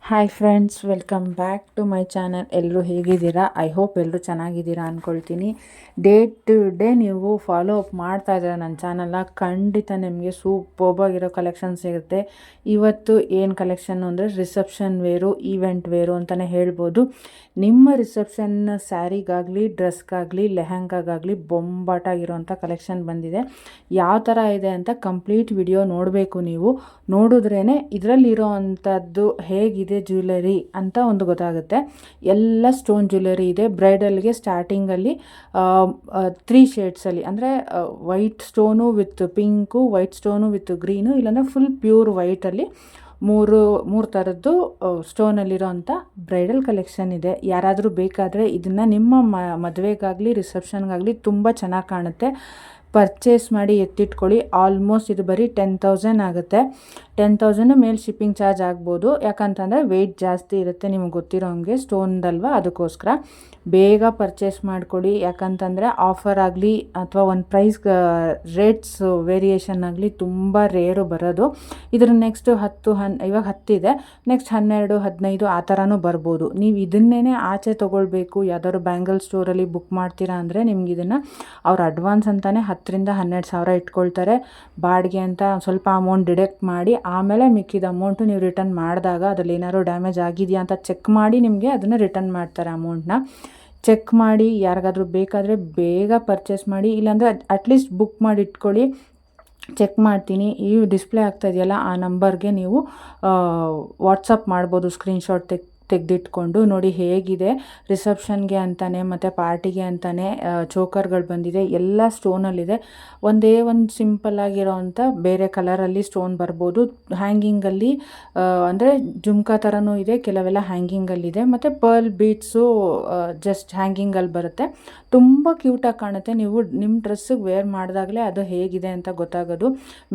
Hi friends, welcome back to my channel. ಎಲ್ಲರೂ ಹೇಗಿದ್ದೀರಾ? I hope ಎಲ್ಲರೂ ಚೆನ್ನಾಗಿದ್ದೀರಾ ಅಂದ್ಕೊಳ್ತೀನಿ. ಡೇ ಟು ಡೇ ನೀವು ಫಾಲೋ ಅಪ್ ಮಾಡ್ತಾ ಇದ್ದೀರಾ ನನ್ನ ಚಾನಲ್ನ. ಖಂಡಿತ ನಿಮಗೆ ಸೂಪರ್ಬಾಗಿರೋ ಕಲೆಕ್ಷನ್ ಸಿಗುತ್ತೆ. ಇವತ್ತು ಏನು ಕಲೆಕ್ಷನ್ನು ಅಂದರೆ ರಿಸೆಪ್ಷನ್ ವೇರು, ಈವೆಂಟ್ ವೇರು ಅಂತಲೇ ಹೇಳ್ಬೋದು. ನಿಮ್ಮ ರಿಸೆಪ್ಷನ್ ಸ್ಯಾರಿಗಾಗಲಿ, ಡ್ರೆಸ್ಗಾಗಲಿ, ಲೆಹಂಗಾಗಲಿ ಬೊಂಬಾಟಾಗಿರೋಂಥ ಕಲೆಕ್ಷನ್ ಬಂದಿದೆ. ಯಾವ ಥರ ಇದೆ ಅಂತ ಕಂಪ್ಲೀಟ್ ವಿಡಿಯೋ ನೋಡಬೇಕು. ನೀವು ನೋಡಿದ್ರೇ ಇದರಲ್ಲಿರೋ ಅಂಥದ್ದು ಹೇಗಿದೆ ಜ್ಯುವೆಲರಿ ಅಂತ ಒಂದು ಗೊತ್ತಾಗುತ್ತೆ. ಎಲ್ಲ ಸ್ಟೋನ್ ಜ್ಯುವೆಲರಿ ಇದೆ. ಬ್ರೈಡಲ್ಗೆ ಸ್ಟಾರ್ಟಿಂಗಲ್ಲಿ 3 ಶೇಡ್ಸಲ್ಲಿ, ಅಂದರೆ white stone with pink, white stone with green, ಇಲ್ಲಾಂದರೆ ಫುಲ್ ಪ್ಯೂರ್ ವೈಟಲ್ಲಿ ಮೂರು ಥರದ್ದು ಸ್ಟೋನಲ್ಲಿರೋ ಅಂಥ ಬ್ರೈಡಲ್ ಕಲೆಕ್ಷನ್ ಇದೆ. ಯಾರಾದರೂ ಬೇಕಾದರೆ ಇದನ್ನು ನಿಮ್ಮ ಮದುವೆಗಾಗಲಿ, ರಿಸೆಪ್ಷನ್ಗಾಗಲಿ ತುಂಬ ಚೆನ್ನಾಗಿ ಕಾಣುತ್ತೆ. ಪರ್ಚೇಸ್ ಮಾಡಿ ಎತ್ತಿಟ್ಕೊಳ್ಳಿ. ಆಲ್ಮೋಸ್ಟ್ ಇದು ಬರೀ 10,000 ಆಗುತ್ತೆ. 10,000 ಮೇಲೆ ಶಿಪ್ಪಿಂಗ್ ಚಾರ್ಜ್ ಆಗ್ಬೋದು. ಯಾಕಂತಂದರೆ ವೆಯ್ಟ್ ಜಾಸ್ತಿ ಇರುತ್ತೆ, ನಿಮಗೆ ಗೊತ್ತಿರೋ ಹಂಗೆ ಸ್ಟೋನ್ದಲ್ವ, ಅದಕ್ಕೋಸ್ಕರ ಬೇಗ ಪರ್ಚೇಸ್ ಮಾಡ್ಕೊಳ್ಳಿ. ಯಾಕಂತಂದರೆ ಆಫರ್ ಆಗಲಿ ಅಥವಾ ಒಂದು ಪ್ರೈಸ್ ರೇಟ್ಸ್ ವೇರಿಯೇಷನ್ ಆಗಲಿ ತುಂಬ ರೇರು ಬರೋದು. ಇದ್ರ ನೆಕ್ಸ್ಟ್ ಇವಾಗ 10 ಇದೆ, ನೆಕ್ಸ್ಟ್ 12, 15 ಆ ಥರನೂ ಬರ್ಬೋದು. ನೀವು ಇದನ್ನೇ ಆಚೆ ತೊಗೊಳ್ಬೇಕು, ಯಾವ್ದಾದ್ರು ಬ್ಯಾಂಗಲ್ ಸ್ಟೋರಲ್ಲಿ ಬುಕ್ ಮಾಡ್ತೀರಾ ಅಂದರೆ ನಿಮ್ಗೆ ಇದನ್ನು ಅವ್ರು ಅಡ್ವಾನ್ಸ್ ಅಂತಲೇ 10,000 to 12,000 ಇಟ್ಕೊಳ್ತಾರೆ. ಬಾಡಿಗೆ ಅಂತ ಸ್ವಲ್ಪ ಅಮೌಂಟ್ ಡಿಡಕ್ಟ್ ಮಾಡಿ ಆಮೇಲೆ ಮಿಕ್ಕಿದ ಅಮೌಂಟು ನೀವು ರಿಟರ್ನ್ ಮಾಡಿದಾಗ ಅದರಲ್ಲಿ ಏನಾದ್ರು ಡ್ಯಾಮೇಜ್ ಆಗಿದೆಯಾ ಅಂತ ಚೆಕ್ ಮಾಡಿ ನಿಮಗೆ ಅದನ್ನು ರಿಟರ್ನ್ ಮಾಡ್ತಾರೆ. ಅಮೌಂಟ್ನ ಚೆಕ್ ಮಾಡಿ ಯಾರಿಗಾದ್ರೂ ಬೇಕಾದರೆ ಬೇಗ ಪರ್ಚೇಸ್ ಮಾಡಿ, ಇಲ್ಲಾಂದರೆ ಅಟ್ಲೀಸ್ಟ್ ಬುಕ್ ಮಾಡಿ ಇಟ್ಕೊಳ್ಳಿ. ಚೆಕ್ ಮಾಡ್ತೀನಿ, ಈ ಡಿಸ್ಪ್ಲೇ ಆಗ್ತಾ ಇದೆಯಲ್ಲ ಆ ನಂಬರ್ಗೆ ನೀವು ವಾಟ್ಸಪ್ ಮಾಡ್ಬೋದು. ಸ್ಕ್ರೀನ್ಶಾಟ್ ತೆಗೆದಿಟ್ಕೊಂಡು ನೋಡಿ ಹೇಗಿದೆ. ರಿಸೆಪ್ಷನ್ಗೆ ಅಂತಲೇ ಮತ್ತು ಪಾರ್ಟಿಗೆ ಅಂತಲೇ ಚೋಕರ್ಗಳು ಬಂದಿದೆ. ಎಲ್ಲ ಸ್ಟೋನಲ್ಲಿದೆ. ಒಂದೇ ಒಂದು ಸಿಂಪಲ್ ಆಗಿರೋ ಅಂಥ ಬೇರೆ ಕಲರಲ್ಲಿ ಸ್ಟೋನ್ ಬರ್ಬೋದು. ಹ್ಯಾಂಗಿಂಗಲ್ಲಿ ಅಂದರೆ ಜುಮ್ಕಾ ಥರನೂ ಇದೆ, ಕೆಲವೆಲ್ಲ ಹ್ಯಾಂಗಿಂಗಲ್ಲಿದೆ. ಮತ್ತು ಪರ್ಲ್ ಬೀಟ್ಸು ಜಸ್ಟ್ ಹ್ಯಾಂಗಿಂಗಲ್ಲಿ ಬರುತ್ತೆ. ತುಂಬ ಕ್ಯೂಟಾಗಿ ಕಾಣುತ್ತೆ. ನೀವು ನಿಮ್ಮ ಡ್ರೆಸ್ಸಿಗೆ ವೇರ್ ಮಾಡಿದಾಗಲೇ ಅದು ಹೇಗಿದೆ ಅಂತ ಗೊತ್ತಾಗೋದು.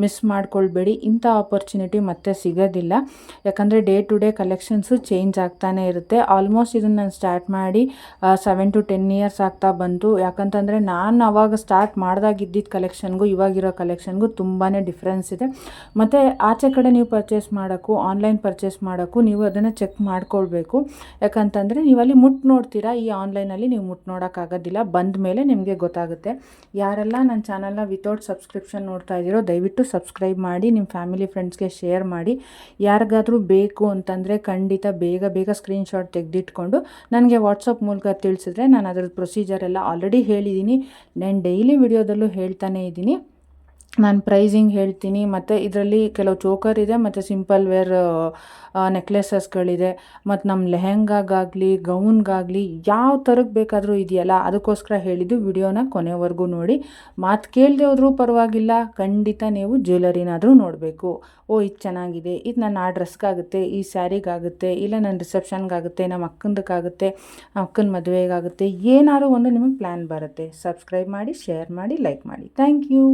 ಮಿಸ್ ಮಾಡ್ಕೊಳ್ಬೇಡಿ. ಇಂಥ ಆಪರ್ಚುನಿಟಿ ಮತ್ತೆ ಸಿಗೋದಿಲ್ಲ. ಯಾಕಂದರೆ day to day collections change ಆಗ್ತಾನೆ ಇರುತ್ತೆ. ಆಲ್ಮೋಸ್ಟ್ ಇದನ್ನು ನಾನು ಸ್ಟಾರ್ಟ್ ಮಾಡಿ 7 to 10 years ಆಗ್ತಾ ಬಂತು. ಯಾಕಂತಂದರೆ ನಾನು ಆವಾಗ ಸ್ಟಾರ್ಟ್ ಮಾಡಿದಾಗಿದ್ದಿದ್ದ ಕಲೆಕ್ಷನ್ಗೂ ಇವಾಗಿರೋ ಕಲೆಕ್ಷನ್ಗೂ ತುಂಬಾ ಡಿಫ್ರೆನ್ಸ್ ಇದೆ. ಮತ್ತು ಆಚೆ ಕಡೆ ನೀವು ಪರ್ಚೇಸ್ ಮಾಡೋಕ್ಕೂ, ಆನ್ಲೈನ್ ಪರ್ಚೇಸ್ ಮಾಡೋಕ್ಕೂ ನೀವು ಅದನ್ನು ಚೆಕ್ ಮಾಡ್ಕೊಳ್ಬೇಕು. ಯಾಕಂತಂದರೆ ನೀವು ಅಲ್ಲಿ ಮುಟ್ಟು ನೋಡ್ತೀರಾ, ಈ ಆನ್ಲೈನಲ್ಲಿ ನೀವು ಮುಟ್ಟು ನೋಡೋಕ್ಕಾಗೋದಿಲ್ಲ. ಬಂದ ಮೇಲೆ ನಿಮಗೆ ಗೊತ್ತಾಗುತ್ತೆ. ಯಾರೆಲ್ಲ ನನ್ನ ಚಾನಲ್ನ ವಿತೌಟ್ ಸಬ್ಸ್ಕ್ರಿಪ್ಷನ್ ನೋಡ್ತಾ ಇದ್ದೀರೋ ದಯವಿಟ್ಟು ಸಬ್ಸ್ಕ್ರೈಬ್ ಮಾಡಿ, ನಿಮ್ಮ ಫ್ಯಾಮಿಲಿ ಫ್ರೆಂಡ್ಸ್ಗೆ ಶೇರ್ ಮಾಡಿ. ಯಾರಿಗಾದರೂ ಬೇಕು ಅಂತಂದರೆ ಖಂಡಿತ ಬೇಗ ಸ್ಕ್ರೀನ್ಶಾಟ್ ತೆಗೆದಿಟ್ಕೊಂಡು ನನಗೆ ವಾಟ್ಸಪ್ ಮೂಲಕ ತಿಳಿಸಿದ್ರೆ ನಾನು ಅದ್ರದ್ದು ಪ್ರೊಸೀಜರ್ ಎಲ್ಲ ಆಲ್ರೆಡಿ ಹೇಳಿದ್ದೀನಿ. ನಾನು ಡೈಲಿ ವಿಡಿಯೋದಲ್ಲೂ ಹೇಳ್ತಾನೇ ಇದ್ದೀನಿ. ನಾನು ಪ್ರೈಸಿಂಗ್ ಹೇಳ್ತೀನಿ. ಮತ್ತು ಇದರಲ್ಲಿ ಕೆಲವು ಚೋಕರ್ ಇದೆ ಮತ್ತು ಸಿಂಪಲ್ ವೇರ್ ನೆಕ್ಲೆಸಸ್ಗಳಿದೆ. ಮತ್ತು ನಮ್ಮ ಲೆಹೆಂಗಾಗಲಿ, ಗೌನ್ಗಾಗಲಿ ಯಾವ ಥರಕ್ಕೆ ಬೇಕಾದರೂ ಇದೆಯಲ್ಲ, ಅದಕ್ಕೋಸ್ಕರ ಹೇಳಿದ್ದು ವಿಡಿಯೋನ ಕೊನೆವರೆಗೂ ನೋಡಿ. ಮಾತು ಕೇಳದೆ ಹೋದ್ರೂ ಪರವಾಗಿಲ್ಲ, ಖಂಡಿತ ನೀವು ಜ್ಯುವೆಲರಿನಾದರೂ ನೋಡಬೇಕು. ಇದು ಚೆನ್ನಾಗಿದೆ, ಇದು ನನ್ನ ಆ ಡ್ರೆಸ್ಗಾಗುತ್ತೆ, ಈ ಸ್ಯಾರಿಗಾಗುತ್ತೆ, ಇಲ್ಲ ನನ್ನ ರಿಸೆಪ್ಷನ್ಗಾಗುತ್ತೆ, ನಮ್ಮ ಅಕ್ಕಂದಕ್ಕಾಗುತ್ತೆ, ಅಕ್ಕನ ಮದುವೆಗಾಗುತ್ತೆ, ಏನಾದ್ರು ಒಂದು ನಿಮಗೆ ಪ್ಲ್ಯಾನ್ ಬರುತ್ತೆ. ಸಬ್ಸ್ಕ್ರೈಬ್ ಮಾಡಿ, ಶೇರ್ ಮಾಡಿ, ಲೈಕ್ ಮಾಡಿ. Thank you.